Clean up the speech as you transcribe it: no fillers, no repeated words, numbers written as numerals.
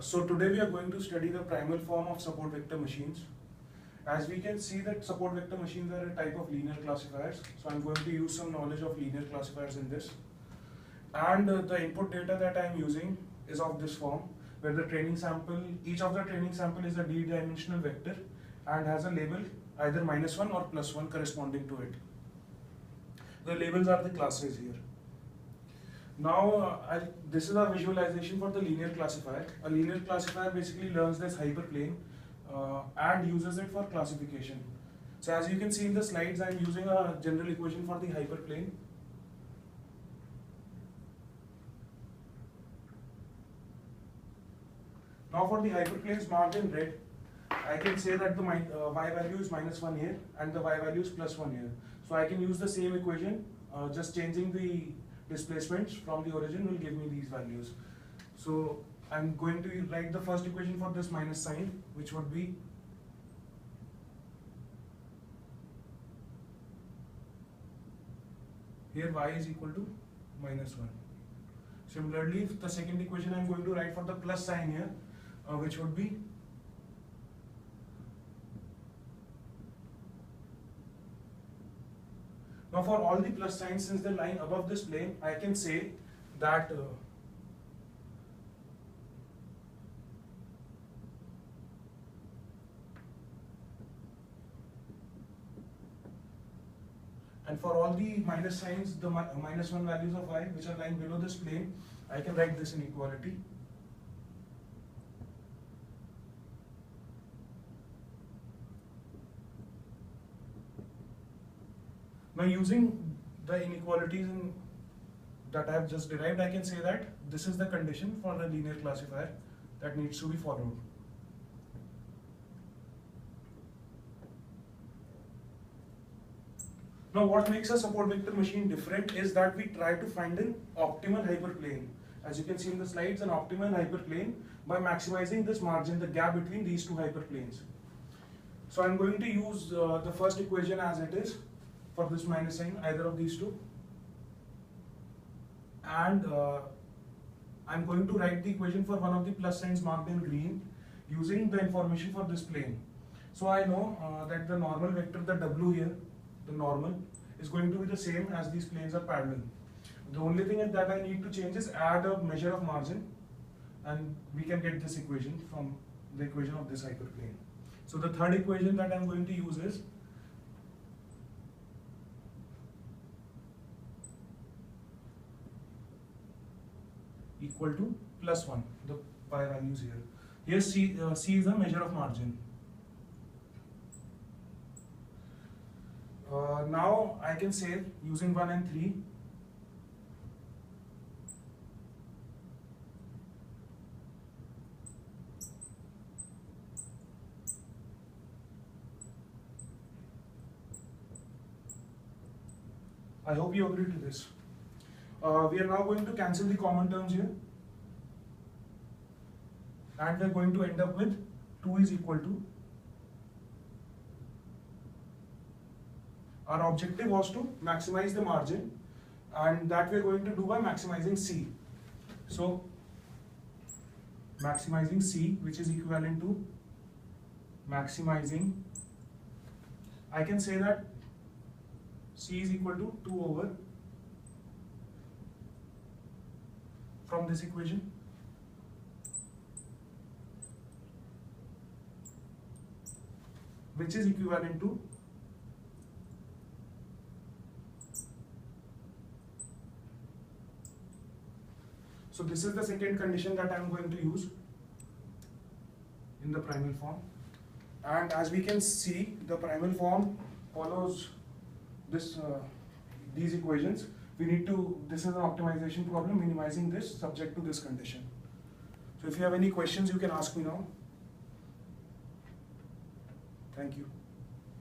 So today we are going to study the primal form of support vector machines. As we can see that support vector machines are a type of linear classifiers. So I'm going to use some knowledge of linear classifiers in this. And the input data that I'm using is of this form, where the training sample, each of the training sample is a d-dimensional vector and has a label either -1 or +1 corresponding to it. The labels are the classes here. Now, this is a visualization for the linear classifier. A linear classifier basically learns this hyperplane and uses it for classification. So as you can see in the slides, I am using a general equation for the hyperplane. Now for the hyperplanes marked in red, I can say that the y value is -1 here and the y value is +1 here. So I can use the same equation, just changing the displacements from the origin will give me these values. So I'm going to write the first equation for this minus sign, which would be here y is equal to -1. Similarly, the second equation I'm going to write for the plus sign here, which would be now for all the plus signs, since they're lying above this plane, I can say that and for all the minus signs, the -1 values of y which are lying below this plane, I can write this inequality. Now using the inequalities that I have just derived, I can say that this is the condition for the linear classifier that needs to be followed. Now what makes a support vector machine different is that we try to find an optimal hyperplane. As you can see in the slides, an optimal hyperplane by maximizing this margin, the gap between these two hyperplanes. So I'm going to use the first equation as it is for this minus sign, either of these two. And I'm going to write the equation for one of the plus signs marked in green using the information for this plane. So I know that the normal vector, the W here, the normal, is going to be the same as these planes are parallel. The only thing that I need to change is add a measure of margin, and we can get this equation from the equation of this hyperplane. So the third equation that I'm going to use is equal to +1, the y values here. Here C is a measure of margin. Now I can say using 1 and 3, I hope you agree to this. We are now going to cancel the common terms here, and we are going to end up with 2 is equal to, our objective was to maximize the margin, and that we are going to do by maximizing C. So maximizing C, which is equivalent to maximizing, I can say that C is equal to 2 over from this equation, which is equivalent to so this is the second condition that I am going to use in the primal form. And as we can see, the primal form follows this these equations. We need to, this is an optimization problem, minimizing this subject to this condition. So if you have any questions, you can ask me now. Thank you.